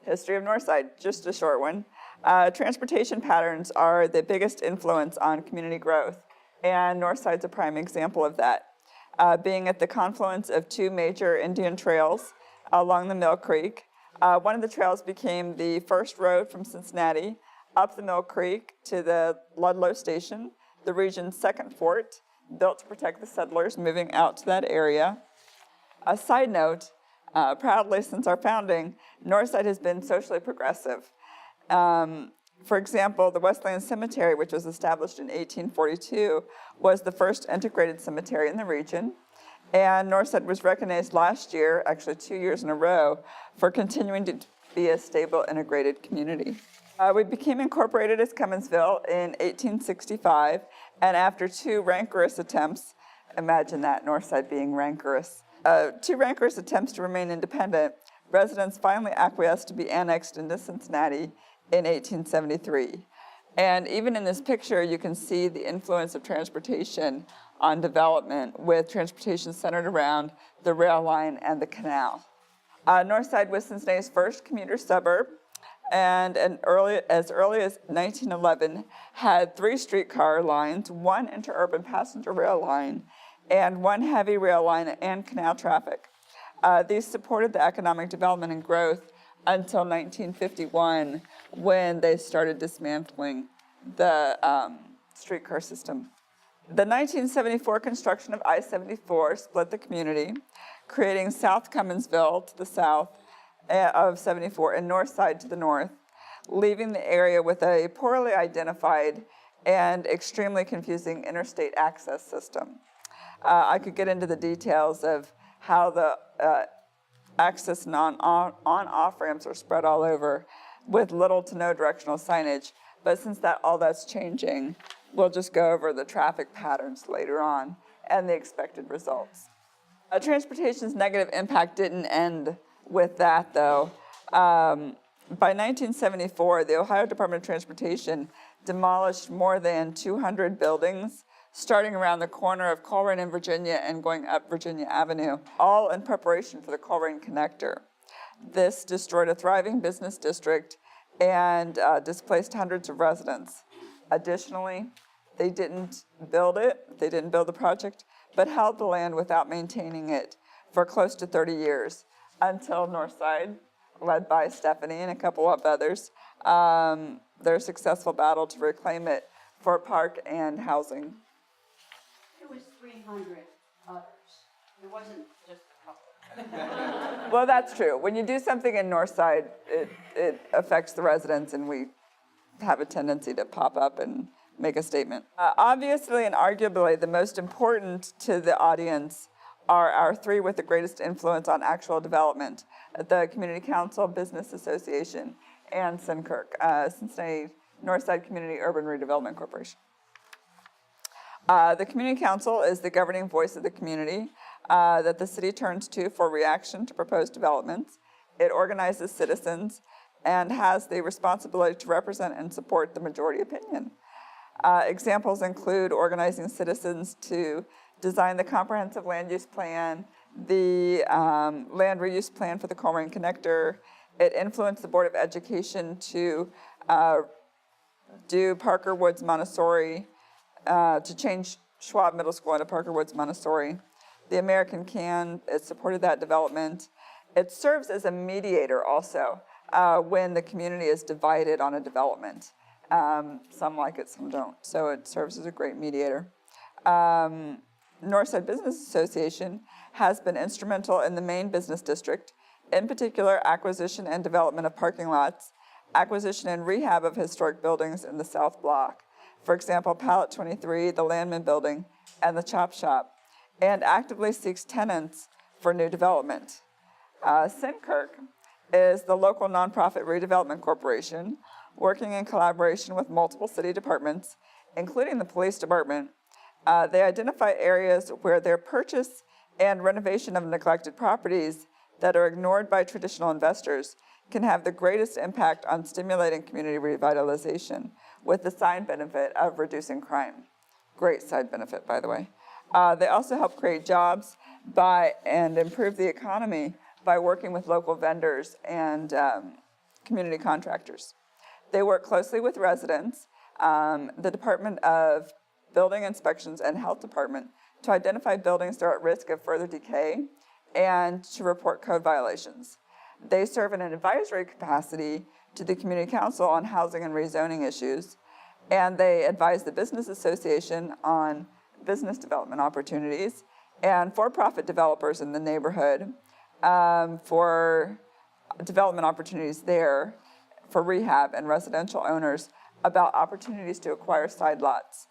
History of Northside, just a short one. Transportation patterns are the biggest influence on community growth, and Northside's a prime example of that. Being at the confluence of two major Indian trails along the Mill Creek. One of the trails became the first road from Cincinnati up the Mill Creek to the Ludlow Station, the region's second fort, built to protect the settlers moving out to that area. A side note, proudly since our founding, Northside has been socially progressive. For example, the Westland Cemetery, which was established in 1842, was the first integrated cemetery in the region. And Northside was recognized last year, actually 2 years in a row, for continuing to be a stable, integrated community. We became incorporated as Cumminsville in 1865, and after two rancorous attempts, imagine that, Northside being rancorous, two rancorous attempts to remain independent, residents finally acquiesced to be annexed into Cincinnati in 1873. And even in this picture, you can see the influence of transportation on development, with transportation centered around the rail line and the canal. Northside was Cincinnati's first commuter suburb, and as early as 1911 had 3 streetcar lines, 1 interurban passenger rail line, and 1 heavy rail line and canal traffic. These supported the economic development and growth until 1951, when they started dismantling the streetcar system. The 1974 construction of I-74 split the community, creating South Cumminsville to the south of 74 and Northside to the north, leaving the area with a poorly identified and extremely confusing interstate access system. I could get into the details of how the access and on-off ramps are spread all over with little to no directional signage, but since all that's changing, we'll just go over the traffic patterns later on and the expected results. Transportation's negative impact didn't end with that, though. By 1974, the Ohio Department of Transportation demolished more than 200 buildings, starting around the corner of Colerain in Virginia and going up Virginia Avenue, all in preparation for the Colerain Connector. This destroyed a thriving business district and displaced hundreds of residents. Additionally, they didn't build the project, but held the land without maintaining it for close to 30 years, until Northside, led by Stephanie and a couple of others, their successful battle to reclaim it for park and housing. It was 300 others. It wasn't just a couple. Well, that's true. When you do something in Northside, it affects the residents, and we have a tendency to pop up and make a statement. Obviously and arguably, the most important to the audience are our 3 with the greatest influence on actual development: the Community Council, Business Association, and CNCURC, Cincinnati Northside Community Urban Redevelopment Corporation. The Community Council is the governing voice of the community that the city turns to for reaction to proposed developments. It organizes citizens and has the responsibility to represent and support the majority opinion. Examples include organizing citizens to design the comprehensive land use plan, the land reuse plan for the Colerain Connector. It influenced the Board of Education to do Parker Woods Montessori, to change Schwab Middle School into Parker Woods Montessori. The American Can, it supported that development. It serves as a mediator also when the community is divided on a development. Some like it, some don't. So it serves as a great mediator. Northside Business Association has been instrumental in the main business district, in particular acquisition and development of parking lots, acquisition and rehab of historic buildings in the South Block. For example, Pallet 23, the Landman Building, and the Chop Shop, and actively seeks tenants for new development. CNCURC is the local nonprofit redevelopment corporation, working in collaboration with multiple city departments, including the police department. They identify areas where their purchase and renovation of neglected properties that are ignored by traditional investors can have the greatest impact on stimulating community revitalization, with the side benefit of reducing crime. Great side benefit, by the way. They also help create jobs and improve the economy by working with local vendors and community contractors. They work closely with residents, the Department of Building Inspections and Health Department to identify buildings that are at risk of further decay and to report code violations. They serve in an advisory capacity to the Community Council on housing and rezoning issues, and they advise the Business Association on business development opportunities and for-profit developers in the neighborhood for development opportunities there for rehab and residential owners about opportunities to acquire side lots.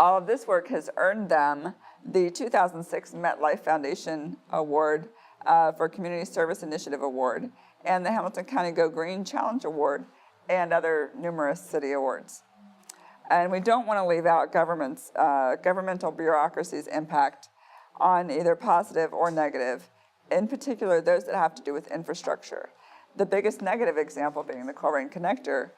All of this work has earned them the 2006 MetLife Foundation Award for Community Service Initiative Award and the Hamilton County Go Green Challenge Award and other numerous city awards. And we don't want to leave out governmental bureaucracy's impact on either positive or negative, in particular those that have to do with infrastructure. The biggest negative example being the Colerain Connector,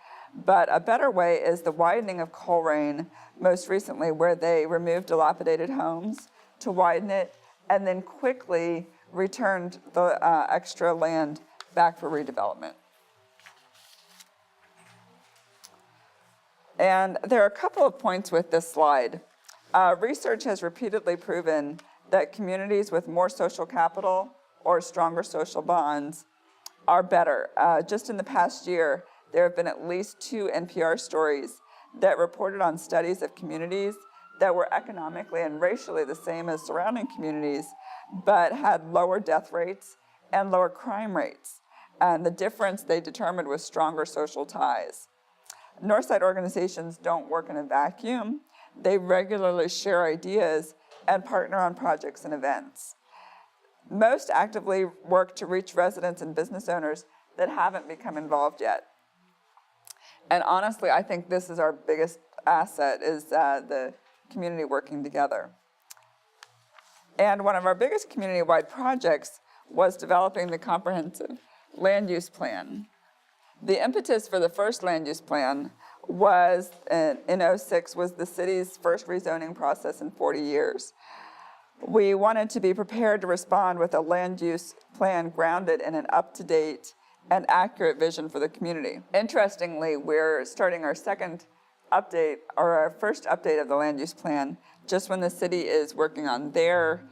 but a better way is the widening of Colerain, most recently where they removed dilapidated homes to widen it and then quickly returned the extra land back for redevelopment. And there are a couple of points with this slide. Research has repeatedly proven that communities with more social capital or stronger social bonds are better. Just in the past year, there have been at least 2 NPR stories that reported on studies of communities that were economically and racially the same as surrounding communities, but had lower death rates and lower crime rates. And the difference they determined was stronger social ties. Northside organizations don't work in a vacuum. They regularly share ideas and partner on projects and events. Most actively work to reach residents and business owners that haven't become involved yet. And honestly, I think this is our biggest asset, is the community working together. And one of our biggest community-wide projects was developing the comprehensive land use plan. The impetus for the first land use plan was, in 2006, was the city's first rezoning process in 40 years. We wanted to be prepared to respond with a land use plan grounded in an up-to-date and accurate vision for the community. Interestingly, we're starting our second update, or our first update of the land use plan, just when the city is working on their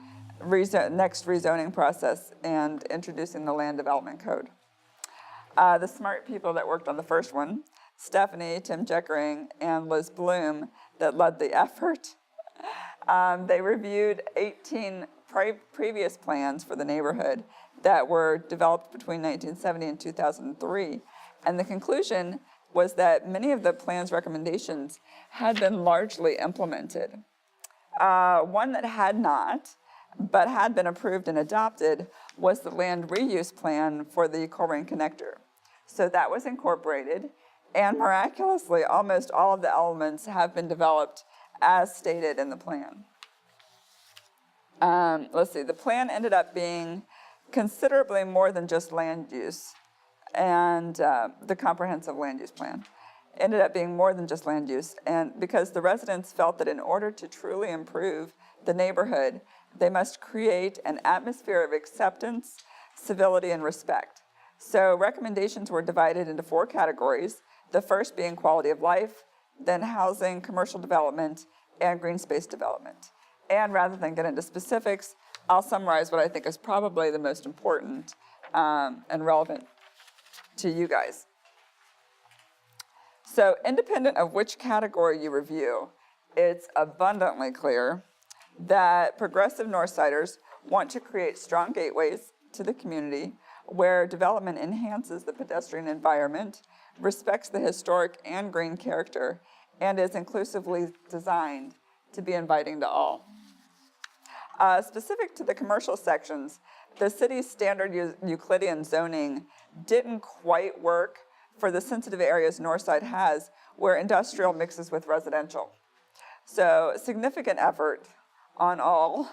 next rezoning process and introducing the land development code. The smart people that worked on the first one, Stephanie, Tim Jeckering, and Liz Bloom, that led the effort, they reviewed 18 previous plans for the neighborhood that were developed between 1970 and 2003. And the conclusion was that many of the plan's recommendations had been largely implemented. One that had not, but had been approved and adopted, was the land reuse plan for the Colerain Connector. So that was incorporated, and miraculously, almost all of the elements have been developed as stated in the plan. Let's see, the plan ended up being considerably more than just land use, and the comprehensive land use plan ended up being more than just land use, and because the residents felt that in order to truly improve the neighborhood, they must create an atmosphere of acceptance, civility, and respect. So recommendations were divided into 4 categories, the first being quality of life, then housing, commercial development, and green space development. And rather than get into specifics, I'll summarize what I think is probably the most important and relevant to you guys. So independent of which category you review, it's abundantly clear that progressive Northsiders want to create strong gateways to the community where development enhances the pedestrian environment, respects the historic and green character, and is inclusively designed to be inviting to all. Specific to the commercial sections, the city's standard Euclidean zoning didn't quite work for the sensitive areas Northside has, where industrial mixes with residential. So significant effort on all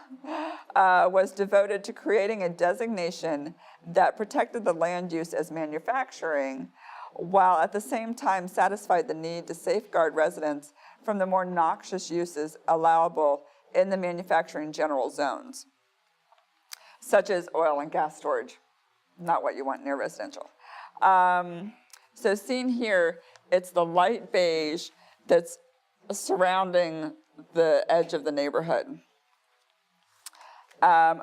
was devoted to creating a designation that protected the land use as manufacturing, while at the same time satisfied the need to safeguard residents from the more noxious uses allowable in the manufacturing general zones, such as oil and gas storage, not what you want near residential. So seen here, it's the light beige that's surrounding the edge of the neighborhood.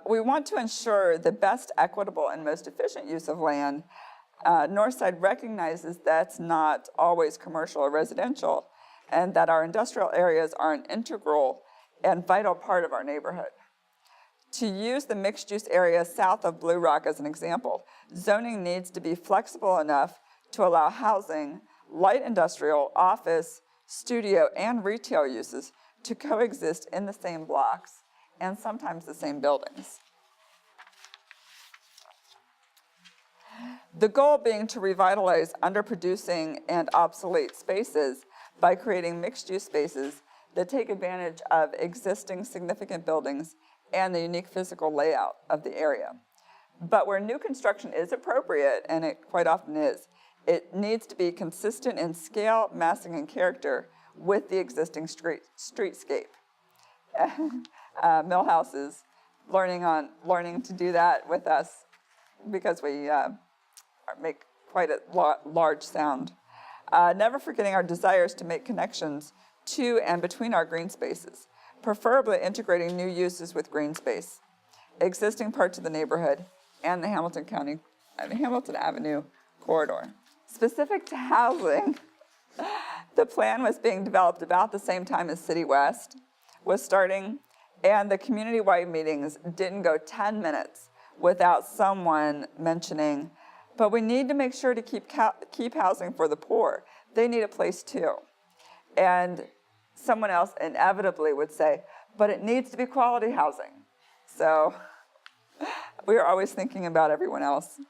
We want to ensure the best equitable and most efficient use of land. Northside recognizes that's not always commercial or residential, and that our industrial areas are an integral and vital part of our neighborhood. To use the mixed-use area south of Blue Rock as an example, zoning needs to be flexible enough to allow housing, light industrial, office, studio, and retail uses to coexist in the same blocks and sometimes the same buildings. The goal being to revitalize underproducing and obsolete spaces by creating mixed-use spaces that take advantage of existing significant buildings and the unique physical layout of the area. But where new construction is appropriate, and it quite often is, it needs to be consistent in scale, massing, and character with the existing streetscape. Millhouse is learning to do that with us because we make quite a large sound. Never forgetting our desires to make connections to and between our green spaces, preferably integrating new uses with green space, existing parts of the neighborhood, and the Hamilton Avenue corridor. Specific to housing, the plan was being developed about the same time as City West was starting, and the community-wide meetings didn't go 10 minutes without someone mentioning, but we need to make sure to keep housing for the poor. They need a place too. And someone else inevitably would say, but it needs to be quality housing. So we are always thinking about everyone else.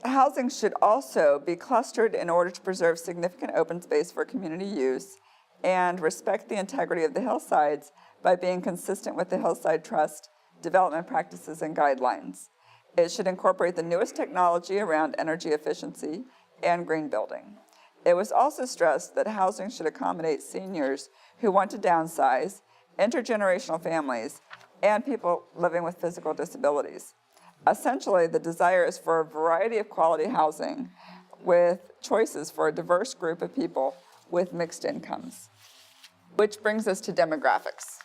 Housing should also be clustered in order to preserve significant open space for community use and respect the integrity of the hillsides by being consistent with the Hillside Trust development practices and guidelines. It should incorporate the newest technology around energy efficiency and green building. It was also stressed that housing should accommodate seniors who want to downsize, intergenerational families, and people living with physical disabilities. Essentially, the desire is for a variety of quality housing with choices for a diverse group of people with mixed incomes. Which brings us to demographics.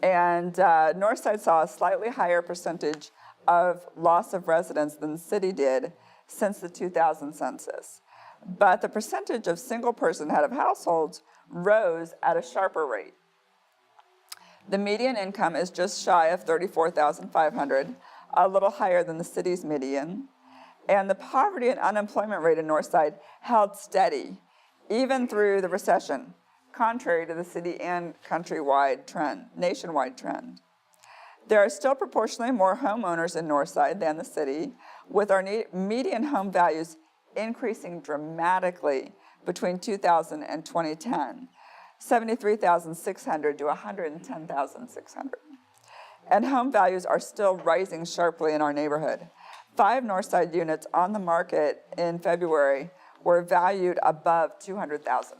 And Northside saw a slightly higher percentage of loss of residents than the city did since the 2000 census. But the percentage of single-person head of households rose at a sharper rate. The median income is just shy of $34,500, a little higher than the city's median. And the poverty and unemployment rate in Northside held steady, even through the recession, contrary to the city and nationwide trend. There are still proportionally more homeowners in Northside than the city, with our median home values increasing dramatically between 2000 and 2010, $73,600 to $110,600. And home values are still rising sharply in our neighborhood. 5 Northside units on the market in February were valued above $200,000.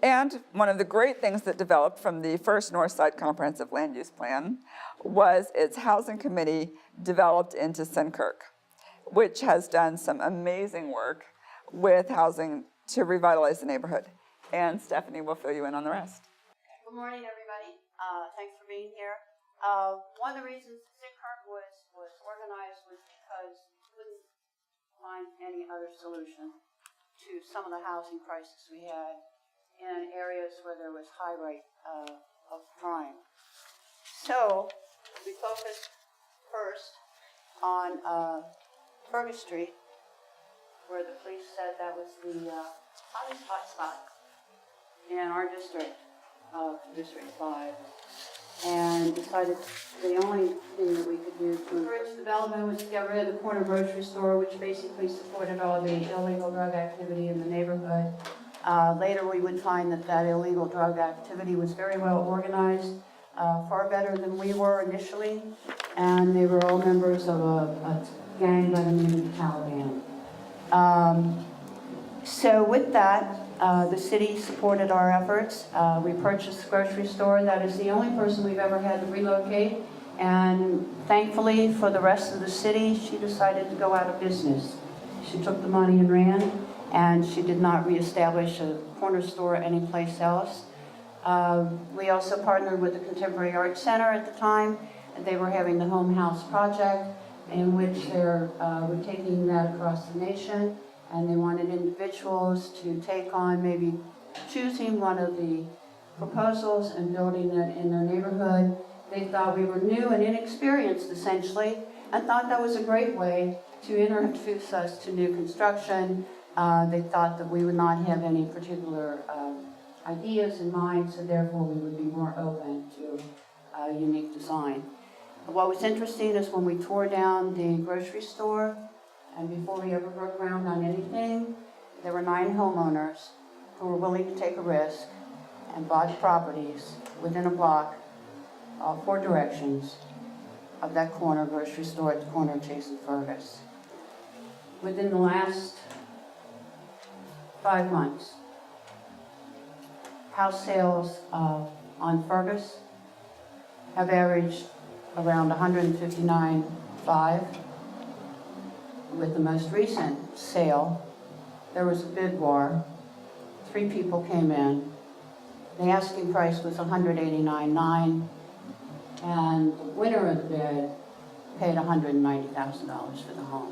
And one of the great things that developed from the first Northside Comprehensive Land Use Plan was its housing committee developed into Senkirk, which has done some amazing work with housing to revitalize the neighborhood. And Stephanie will fill you in on the rest. Good morning, everybody. Thanks for being here. One of the reasons Senkirk was organized was because we couldn't find any other solution to some of the housing crisis we had in areas where there was high rate of crime. So we focused first on Fergus Street, where the police said that was the hottest hot spot in our district, District 5, and decided the only thing that we could do to encourage development was to get rid of the corner grocery store, which basically supported all the illegal drug activity in the neighborhood. Later we would find that illegal drug activity was very well organized, far better than we were initially, and they were all members of a gang by the name of the Taliban. So with that, the city supported our efforts. We purchased a grocery store. That is the only person we've ever had to relocate, and thankfully for the rest of the city, she decided to go out of business. She took the money and ran, and she did not reestablish a corner store anyplace else. We also partnered with the Contemporary Art Center at the time. They were having the Home House Project, in which they were taking that across the nation, and they wanted individuals to take on maybe choosing one of the proposals and building it in their neighborhood. They thought we were new and inexperienced, essentially, and thought that was a great way to introduce us to new construction. They thought that we would not have any particular ideas in mind, so therefore we would be more open to unique design. What was interesting is when we tore down the grocery store, and before we ever broke ground on anything, there were 9 homeowners who were willing to take a risk and bought properties within a block, all 4 directions of that corner grocery store at the corner of Chase and Fergus. Within the last 5 months, house sales on Fergus have averaged around 159.5. With the most recent sale, there was a bid war. 3 people came in. The asking price was $189.9, and the winner of the bid paid $190,000 for the home.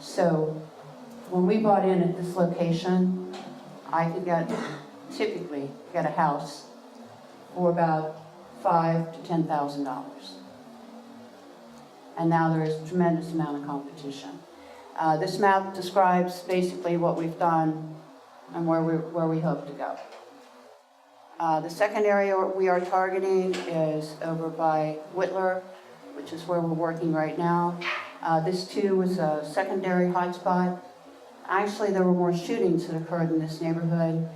So when we bought in at this location, I could typically get a house for about $5,000 to $10,000. And now there is a tremendous amount of competition. This map describes basically what we've done and where we hope to go. The second area we are targeting is over by Whitler, which is where we're working right now. This too was a secondary hotspot. Actually, there were more shootings that occurred in this neighborhood.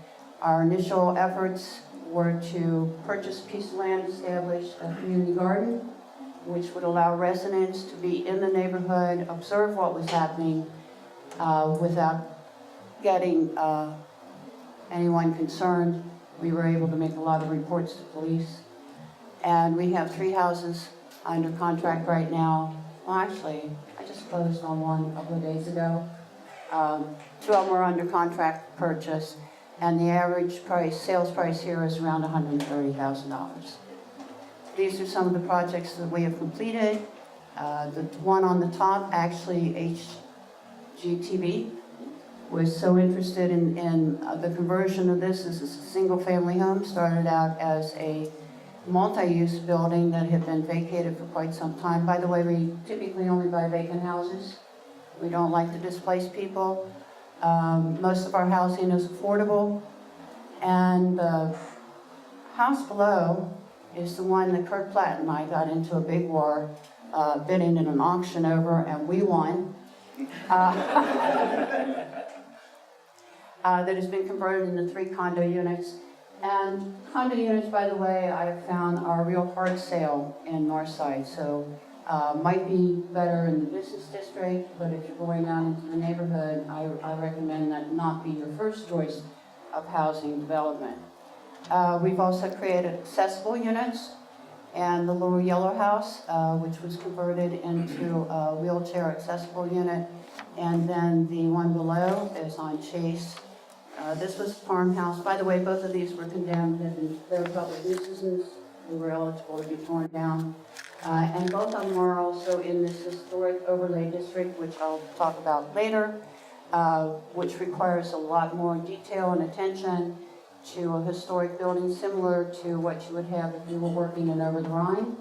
Our initial efforts were to purchase a piece of land, establish a community garden, which would allow residents to be in the neighborhood, observe what was happening without getting anyone concerned. We were able to make a lot of reports to police. And we have 3 houses under contract right now. Well, actually, I just closed on one a couple of days ago. 2 of them are under contract purchase, and the average sales price here is around $130,000. These are some of the projects that we have completed. The one on the top, actually HGTV, was so interested in the conversion of this. This is a single-family home, started out as a multi-use building that had been vacated for quite some time. By the way, we typically only buy vacant houses. We don't like to displace people. Most of our housing is affordable. And the house below is the one that Kurt Platt and I got into a big war bidding in an auction over, and we won. That has been converted into 3 condo units. And condo units, by the way, I have found are a real hard sale in Northside. So might be better in the business district, but if you're going out into the neighborhood, I recommend that not be your first choice of housing development. We've also created accessible units, and the little yellow house, which was converted into a wheelchair accessible unit, and then the one below is on Chase. This was a farmhouse. By the way, both of these were condemned, and they were public nuisances. They were eligible to be torn down. And both of them are also in this historic overlay district, which I'll talk about later, which requires a lot more detail and attention to a historic building, similar to what you would have if you were working in Over the Rhine.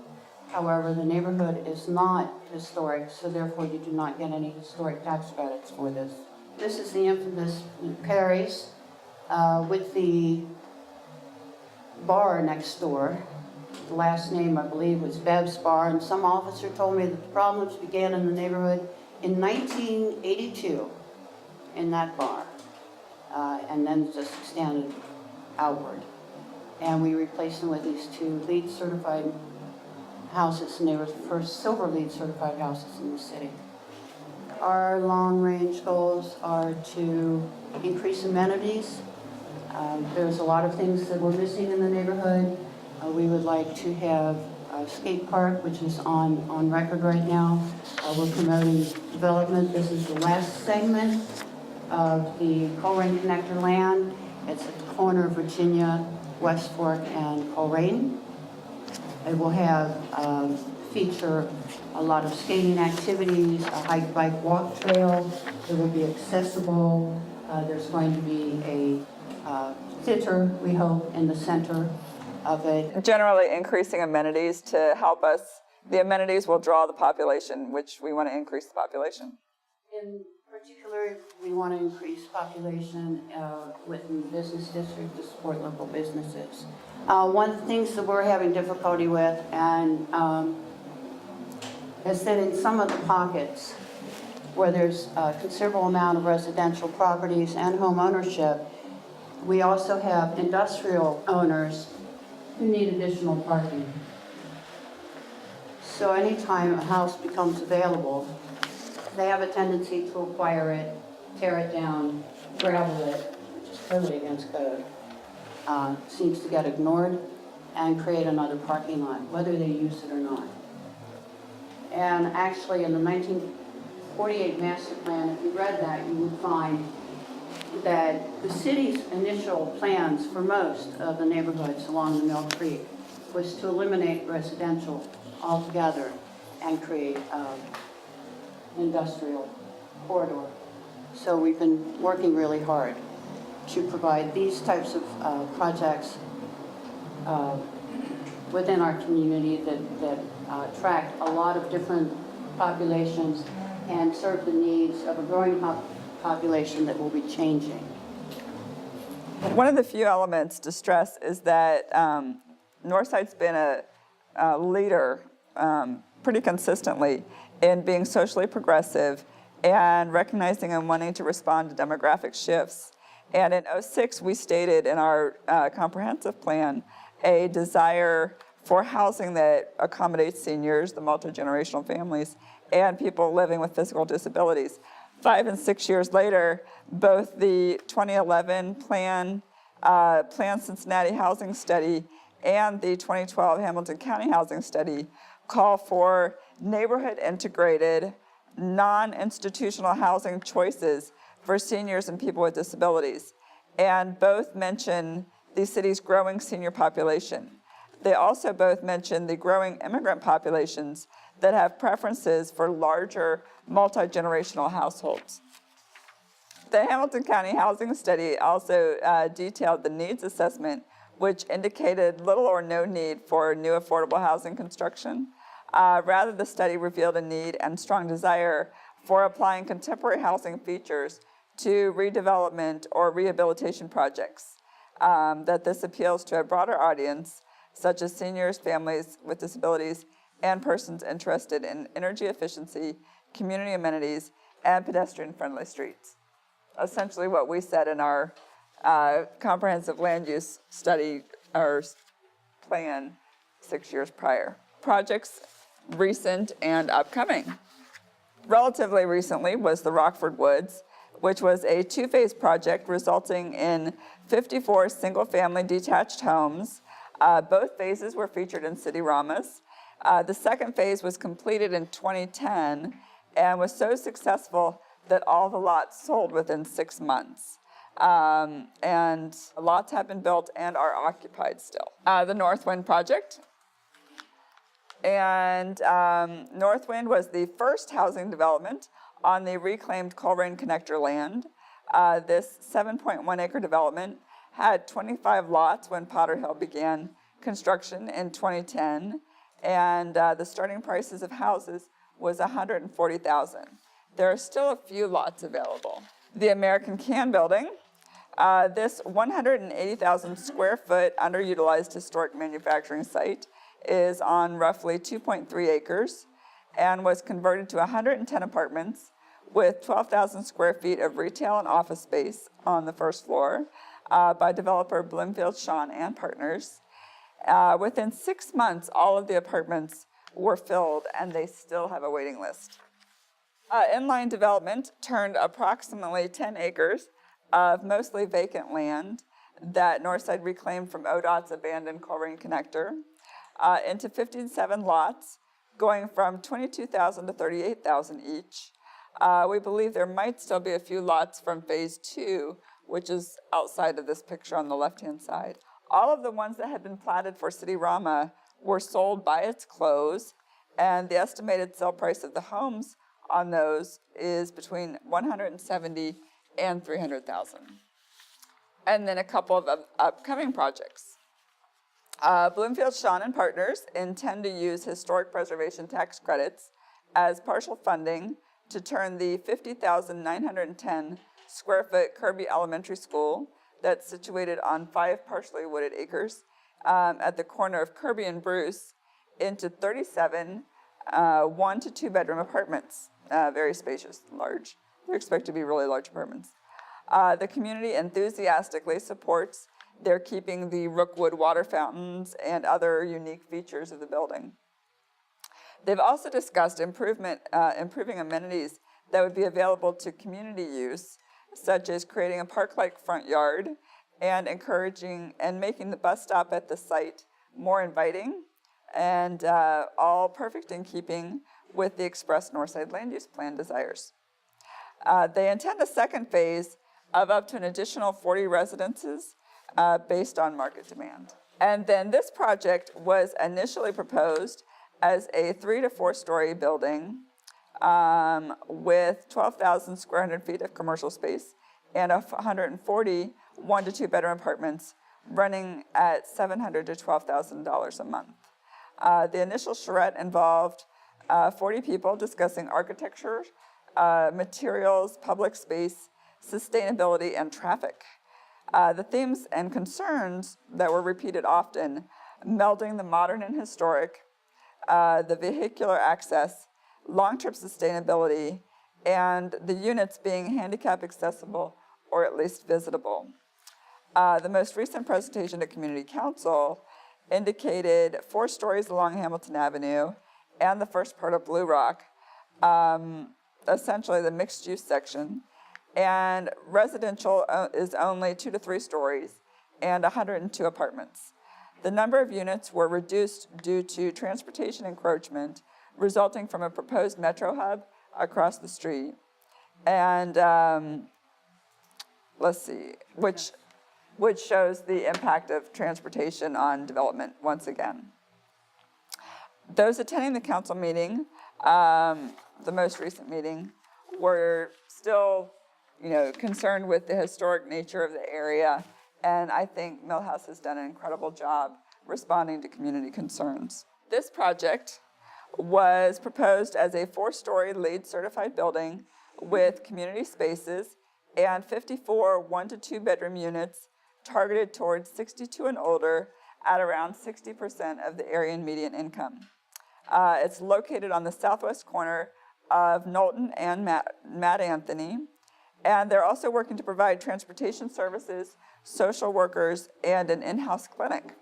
However, the neighborhood is not historic, so therefore you do not get any historic tax credits for this. This is the infamous Perry's with the bar next door. The last name, I believe, was Bev's Bar, and some officer told me that the problems began in the neighborhood in 1982 in that bar, and then just extended outward. And we replaced them with these 2 LEED certified houses, and they were the first silver LEED certified houses in the city. Our long-range goals are to increase amenities. There's a lot of things that we're missing in the neighborhood. We would like to have skate park, which is on record right now. We're promoting development. This is the last segment of the Colerain Connector land. It's at the corner of Virginia, West Fork, and Colerain. It will have feature a lot of skating activities, a hike, bike, walk trail. It will be accessible. There's going to be a theater, we hope, in the center of it. Generally increasing amenities to help us. The amenities will draw the population, which we want to increase the population. In particular, we want to increase population within the business district to support local businesses. One of the things that we're having difficulty with is that in some of the pockets where there's a considerable amount of residential properties and home ownership, we also have industrial owners who need additional parking. So anytime a house becomes available, they have a tendency to acquire it, tear it down, gravel it, which is totally against code, seems to get ignored, and create another parking lot, whether they use it or not. And actually, in the 1948 master plan, if you read that, you would find that the city's initial plans for most of the neighborhoods along the Mill Creek was to eliminate residential altogether and create industrial corridor. So we've been working really hard to provide these types of projects within our community that attract a lot of different populations and serve the needs of a growing population that will be changing. One of the few elements to stress is that Northside's been a leader pretty consistently in being socially progressive and recognizing and wanting to respond to demographic shifts. And in '06, we stated in our comprehensive plan a desire for housing that accommodates seniors, the multi-generational families, and people living with physical disabilities. 5 and 6 years later, both the 2011 Plan Cincinnati Housing Study and the 2012 Hamilton County Housing Study call for neighborhood integrated, non-institutional housing choices for seniors and people with disabilities. And both mention the city's growing senior population. They also both mention the growing immigrant populations that have preferences for larger multi-generational households. The Hamilton County Housing Study also detailed the needs assessment, which indicated little or no need for new affordable housing construction. Rather, the study revealed a need and strong desire for applying contemporary housing features to redevelopment or rehabilitation projects, that this appeals to a broader audience, such as seniors, families with disabilities, and persons interested in energy efficiency, community amenities, and pedestrian-friendly streets. Essentially what we said in our comprehensive land use study, our plan 6 years prior. Projects recent and upcoming. Relatively recently was the Rockford Woods, which was a 2-phase project resulting in 54 single-family detached homes. Both phases were featured in City-Ramas. The second phase was completed in 2010 and was so successful that all the lots sold within 6 months. And lots have been built and are occupied still. The Northwind project. And Northwind was the first housing development on the reclaimed Colerain Connector land. This 7.1 acre development had 25 lots when Potter Hill began construction in 2010, and the starting prices of houses was $140,000. There are still a few lots available. The American Can Building, this 180,000 square foot underutilized historic manufacturing site is on roughly 2.3 acres and was converted to 110 apartments with 12,000 square feet of retail and office space on the first floor by developer Bloomfield Shawn and Partners. Within 6 months, all of the apartments were filled and they still have a waiting list. Inline development turned approximately 10 acres of mostly vacant land that Northside reclaimed from ODOT's abandoned Colerain Connector. into 57 lots, going from 22,000 to 38,000 each. We believe there might still be a few lots from phase 2, which is outside of this picture on the left-hand side. All of the ones that had been platted for City Rama were sold by its close, and the estimated sale price of the homes on those is between $170,000 and $300,000. And then a couple of upcoming projects. Bloomfield Shawn and Partners intend to use historic preservation tax credits as partial funding to turn the 50,910 square foot Kirby Elementary School that's situated on 5 partially wooded acres at the corner of Kirby and Bruce into 37 1 to 2 bedroom apartments, very spacious, large. They're expected to be really large apartments. The community enthusiastically supports their keeping the Rookwood water fountains and other unique features of the building. They've also discussed improving amenities that would be available to community use, such as creating a park-like front yard and encouraging and making the bus stop at the site more inviting, and all perfect in keeping with the expressed Northside land use plan desires. They intend a second phase of up to an additional 40 residences based on market demand. And then this project was initially proposed as a 3 to 4 story building with 12,000 square hundred feet of commercial space and 140 1 to 2 bedroom apartments running at $700 to $12,000 a month. The initial charrette involved 40 people discussing architecture, materials, public space, sustainability, and traffic. The themes and concerns that were repeated often, melding the modern and historic, the vehicular access, long-term sustainability, and the units being handicap accessible or at least visitable. The most recent presentation to Community Council indicated 4 stories along Hamilton Avenue and the first part of Blue Rock, essentially the mixed-use section, and residential is only 2 to 3 stories and 102 apartments. The number of units were reduced due to transportation encroachment resulting from a proposed metro hub across the street. And let's see, which shows the impact of transportation on development once again. Those attending the council meeting, the most recent meeting, were still concerned with the historic nature of the area, and I think Millhouse has done an incredible job responding to community concerns. This project was proposed as a 4-story LEED certified building with community spaces and 54 1 to 2 bedroom units targeted towards 62 and older at around 60% of the area median income. It's located on the southwest corner of Knowlton and Matt Anthony, and they're also working to provide transportation services, social workers, and an in-house clinic.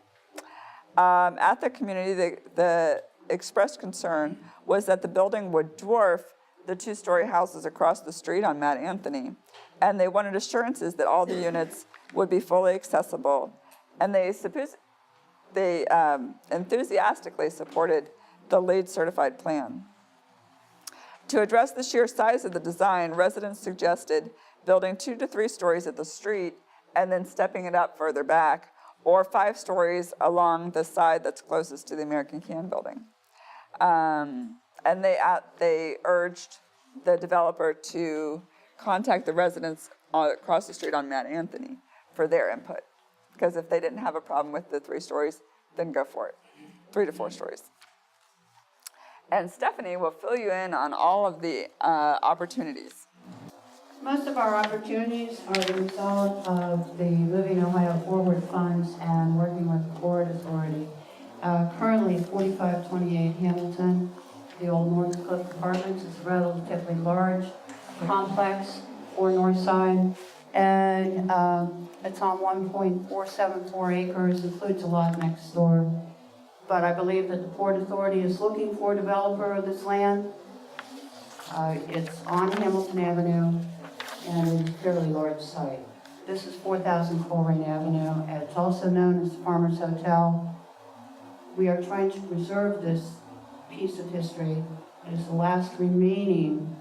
At the community, the expressed concern was that the building would dwarf the 2-story houses across the street on Matt Anthony, and they wanted assurances that all the units would be fully accessible, and they enthusiastically supported the LEED certified plan. To address the sheer size of the design, residents suggested building 2 to 3 stories at the street and then stepping it up further back, or 5 stories along the side that's closest to the American Can building. And they urged the developer to contact the residents across the street on Matt Anthony for their input, because if they didn't have a problem with the 3 stories, then go for it, 3 to 4 stories. And Stephanie will fill you in on all of the opportunities. Most of our opportunities are the result of the Moving Ohio Forward funds and working with the Port Authority. Currently, 4528 Hamilton, the old Northcliffe Apartments, is a relatively large complex for Northside, and it's on 1.474 acres, includes a lot next door. But I believe that the Port Authority is looking for a developer of this land. It's on Hamilton Avenue, and it's a fairly large site. This is 4000 Coleraine Avenue, and it's also known as the Farmers Hotel. we are trying to preserve this piece of history. It is the last remaining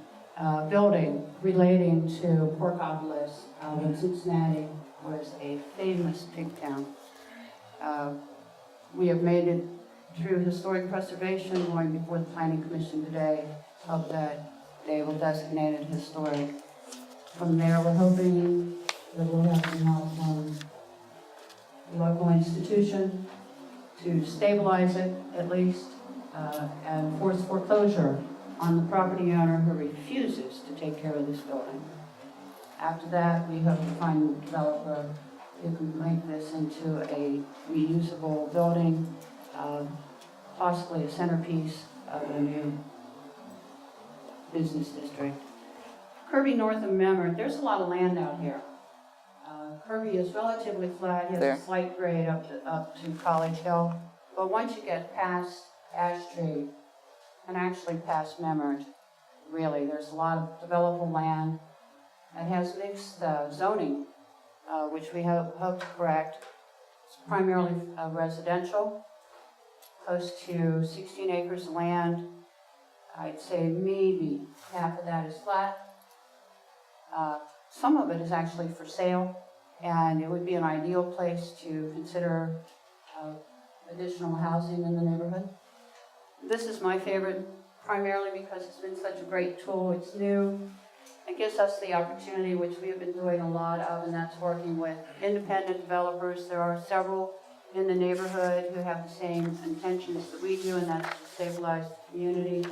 building relating to Porkopolis when Cincinnati was a famous pig town. We have made it through historic preservation, going before the Planning Commission today, of that they will designate it historic. From there, we're hoping that we'll have some help from the local institution to stabilize it at least, and force foreclosure on the property owner who refuses to take care of this building. After that, we hope to find a developer who can make this into a reusable building, possibly a centerpiece of a new business district. Kirby north of Memmer, there's a lot of land out here. Kirby is relatively flat, he has a slight grade up to College Hill, but once you get past Ash Tree and actually past Memmer, really, there's a lot of developable land. It has mixed zoning, which we hope to correct. It's primarily residential, close to 16 acres of land. I'd say maybe half of that is flat. Some of it is actually for sale, and it would be an ideal place to consider additional housing in the neighborhood. This is my favorite, primarily because it's been such a great tool. It's new. It gives us the opportunity, which we have been doing a lot of, and that's working with independent developers. There are several in the neighborhood who have the same intentions that we do, and that's to stabilize the community.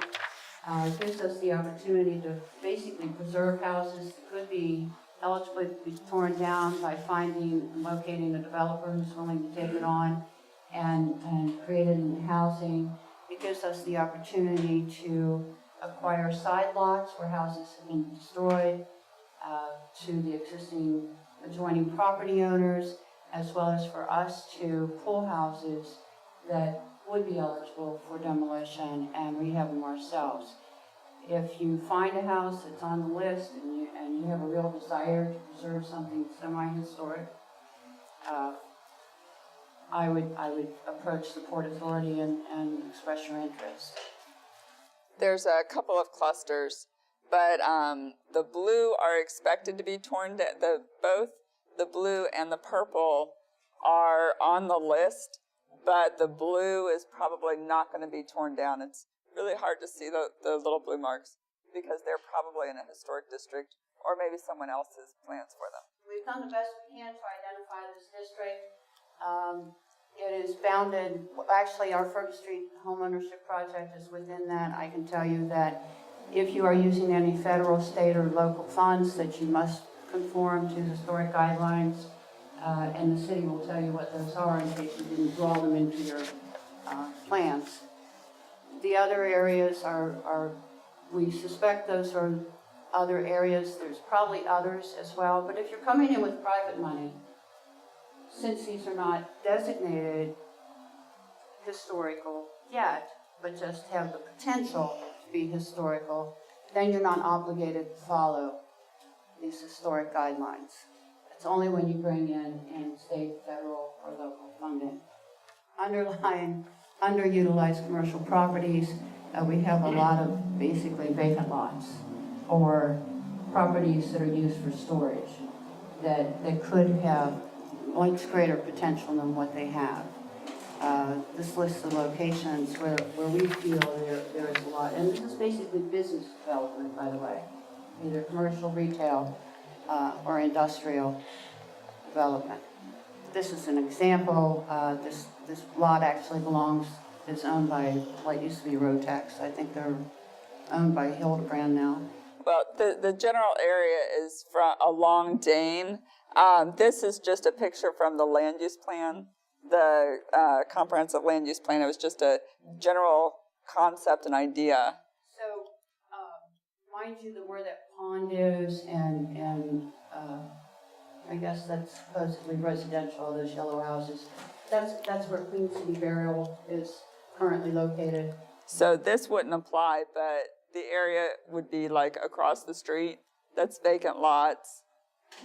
It gives us the opportunity to basically preserve houses that could be eligible to be torn down by finding and locating a developer who's willing to take it on and create it into housing. It gives us the opportunity to acquire side lots where houses have been destroyed to the existing adjoining property owners, as well as for us to pull houses that would be eligible for demolition and rehab them ourselves. If you find a house that's on the list and you have a real desire to preserve something semi-historic, I would approach the Port Authority and express your interest. There's a couple of clusters, but the blue are expected to be torn down. Both the blue and the purple are on the list, but the blue is probably not going to be torn down. It's really hard to see the little blue marks because they're probably in a historic district or maybe someone else has plans for them. We've done the best we can to identify this district. It is bounded, actually our Fergus Street homeownership project is within that. I can tell you that if you are using any federal, state, or local funds, that you must conform to historic guidelines, and the city will tell you what those are in case you didn't draw them into your plans. The other areas are, we suspect those are other areas. There's probably others as well, but if you're coming in with private money, since these are not designated historical yet, but just have the potential to be historical, then you're not obligated to follow these historic guidelines. It's only when you bring in state, federal, or local funding. Underlying underutilized commercial properties, we have a lot of basically vacant lots or properties that are used for storage that could have much greater potential than what they have. This lists the locations where we feel there is a lot, and this is basically business development, by the way, either commercial, retail, or industrial development. This is an example. This lot actually is owned by what used to be Rotex. I think they're owned by Hildebrand now. Well, the general area is from along Dane. This is just a picture from the land use plan, the comprehensive land use plan. It was just a general concept and idea. So, mind you, where that pond is, and I guess that's supposedly residential, those yellow houses. That's where Queen City Burial is currently located. So this wouldn't apply, but the area would be like across the street. That's vacant lots.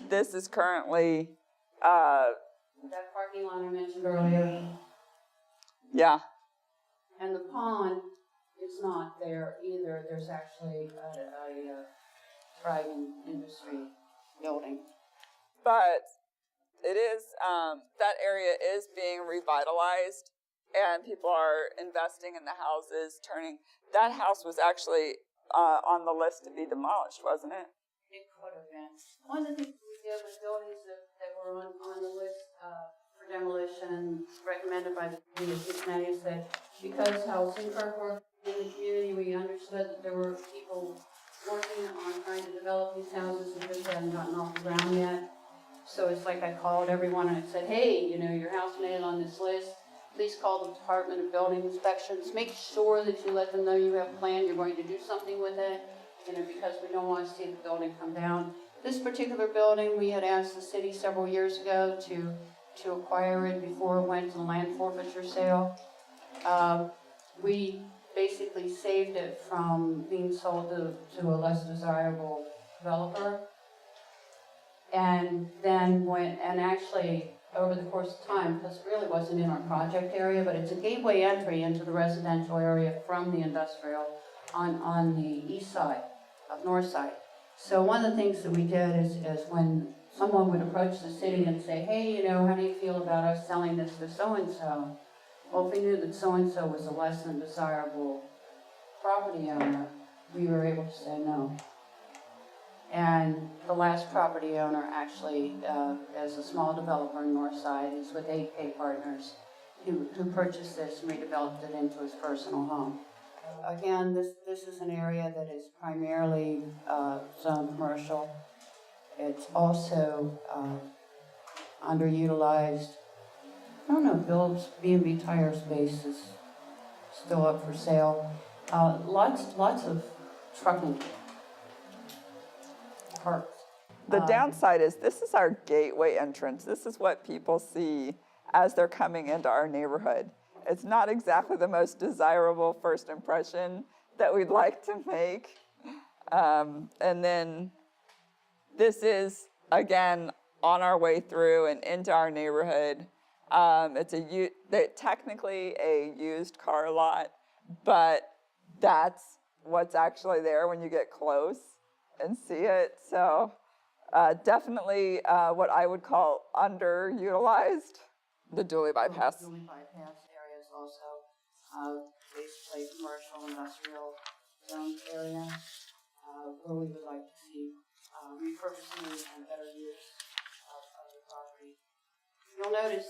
This is currently... that parking lot I mentioned earlier. Yeah. And the pond is not there either. There's actually a thriving industry building. But it is, that area is being revitalized, and people are investing in the houses, that house was actually on the list to be demolished, wasn't it? It could have been. One of the things we did with buildings that were on the list for demolition recommended by the city of Cincinnati is that because how Sinclair worked in the community, we understood that there were people working on trying to develop these houses and just hadn't gotten off the ground yet. So it's like I called everyone and I said, hey, you know, your house made it on this list. Please call the Department of Building Inspections. Make sure that you let them know you have a plan, you're going to do something with it, you know, because we don't want to see the building come down. This particular building, we had asked the city several years ago to acquire it before it went to the land forfeiture sale. We basically saved it from being sold to a less desirable developer. And then actually over the course of time, because it really wasn't in our project area, but it's a gateway entry into the residential area from the industrial on the east side of Northside. So one of the things that we did is when someone would approach the city and say, hey, you know, how do you feel about us selling this to so-and-so? Well, if we knew that so-and-so was a less than desirable property owner, we were able to say no. And the last property owner actually, as a small developer in Northside, is with 8K Partners, who purchased this and redeveloped it into his personal home. Again, this is an area that is primarily zoned commercial. It's also underutilized. I don't know, Bill's B&B tire space is still up for sale. Lots of trucking parks. The downside is this is our gateway entrance. This is what people see as they're coming into our neighborhood. It's not exactly the most desirable first impression that we'd like to make. And then this is, again, on our way through and into our neighborhood. It's technically a used car lot, but that's what's actually there when you get close and see it. So definitely what I would call underutilized. The dually bypass. Dually bypass area is also basically commercial industrial zone area where we would like to see repurposing and better use of the property. You'll notice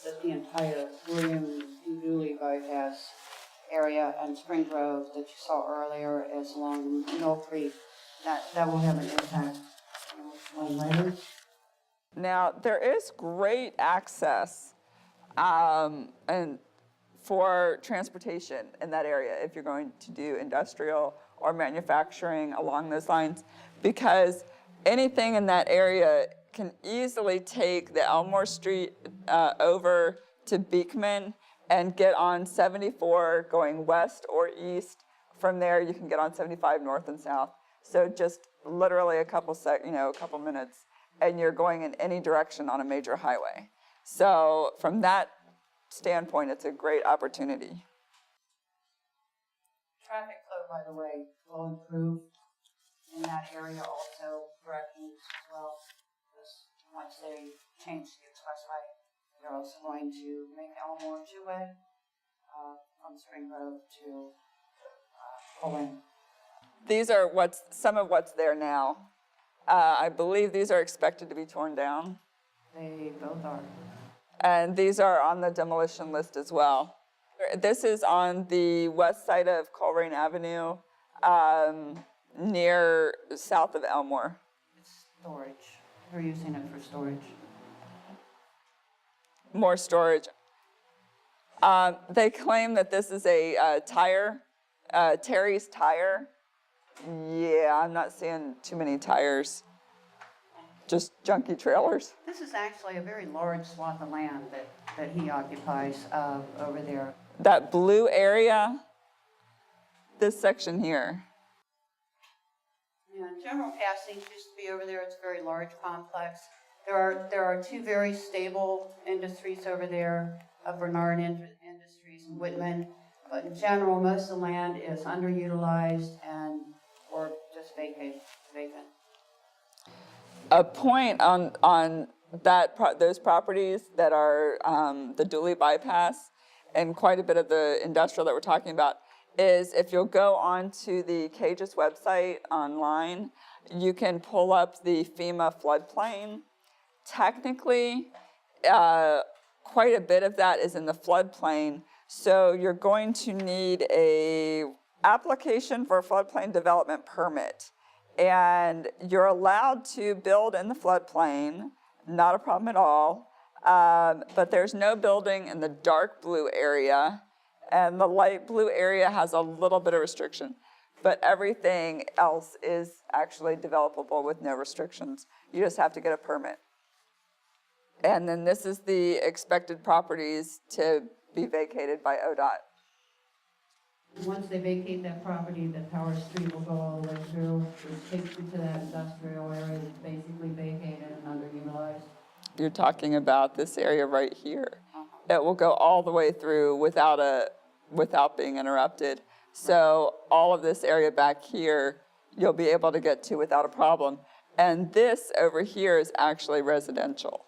that the entire Williams Dually bypass area and Spring Grove that you saw earlier is along Mill Creek. That will have an impact. I'll explain later. Now, there is great access and for transportation in that area if you're going to do industrial or manufacturing along those lines, because anything in that area can easily take the Elmore Street over to Beekman and get on 74 going west or east. From there, you can get on 75 north and south. So just literally a couple minutes, and you're going in any direction on a major highway. So from that standpoint, it's a great opportunity. Traffic flow, by the way, will improve in that area also, directions as well. Because once they change the expressway, they're also going to make Elmore two-way from Spring Grove to Colwyn. These are some of what's there now. I believe these are expected to be torn down. They both are. And these are on the demolition list as well. This is on the west side of Coleraine Avenue, near south of Elmore. It's storage. They're using it for storage. More storage. They claim that this is a tire, Terry's Tire. Yeah, I'm not seeing too many tires, just junky trailers. This is actually a very large swath of land that he occupies over there. That blue area, this section here. Yeah, General Castings used to be over there. It's a very large complex. There are two very stable industries over there, Bernard Industries and Whitman. But in general, most of the land is underutilized and or just vacant. A point on that those properties that are the Dooley bypass and quite a bit of the industrial that we're talking about is if you'll go onto the Cages website online, you can pull up the FEMA floodplain. Technically, quite a bit of that is in the floodplain, so you're going to need a application for a floodplain development permit. And you're allowed to build in the floodplain, not a problem at all, but there's no building in the dark blue area, and the light blue area has a little bit of restriction, but everything else is actually developable with no restrictions. You just have to get a permit. And then this is the expected properties to be vacated by ODOT. Once they vacate that property, the Power Street will go all the way through, which takes you to that industrial area that's basically vacated and underutilized. You're talking about this area right here. It will go all the way through without being interrupted. So all of this area back here, you'll be able to get to without a problem. And this over here is actually residential.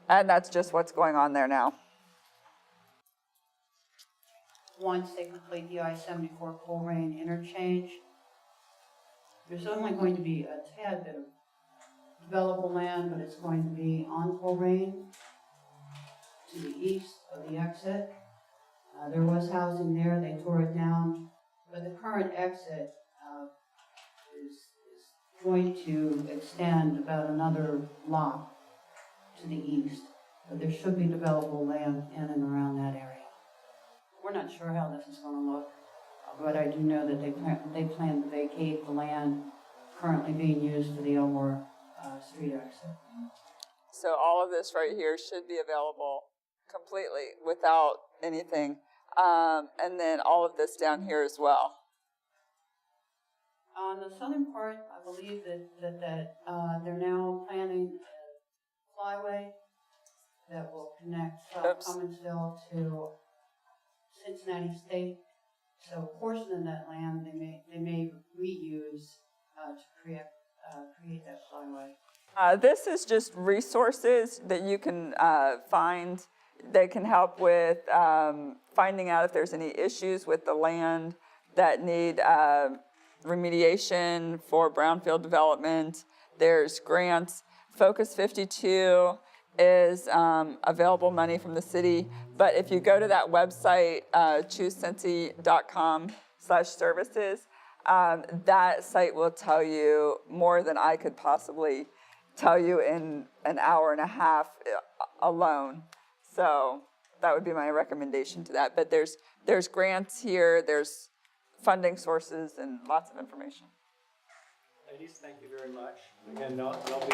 And that's just what's going on there now. Once they complete the I-74 Colerain interchange, there's only going to be a tad bit of developable land, but it's going to be on Colerain to the east of the exit. There was housing there, they tore it down, but the current exit is going to extend about another lot to the east, but there should be developable land in and around that area. We're not sure how this is going to look, but I do know that they plan to vacate the land currently being used for the Elmore Street exit. So all of this right here should be available completely without anything. And then all of this down here as well. On the southern part, I believe that they're now planning a flyway that will connect South Cummonsville to Cincinnati State. So a portion of that land they may reuse to create that flyway. This is just resources that you can find that can help with finding out if there's any issues with the land that need remediation for brownfield development. There's grants. Focus 52 is available money from the city, but if you go to that website, choosecincy.com/services, that site will tell you more than I could possibly tell you in an hour and a half alone. So that would be my recommendation to that. But there's grants here, there's funding sources, and lots of information. Ladies, thank you very much. Again, they'll be up.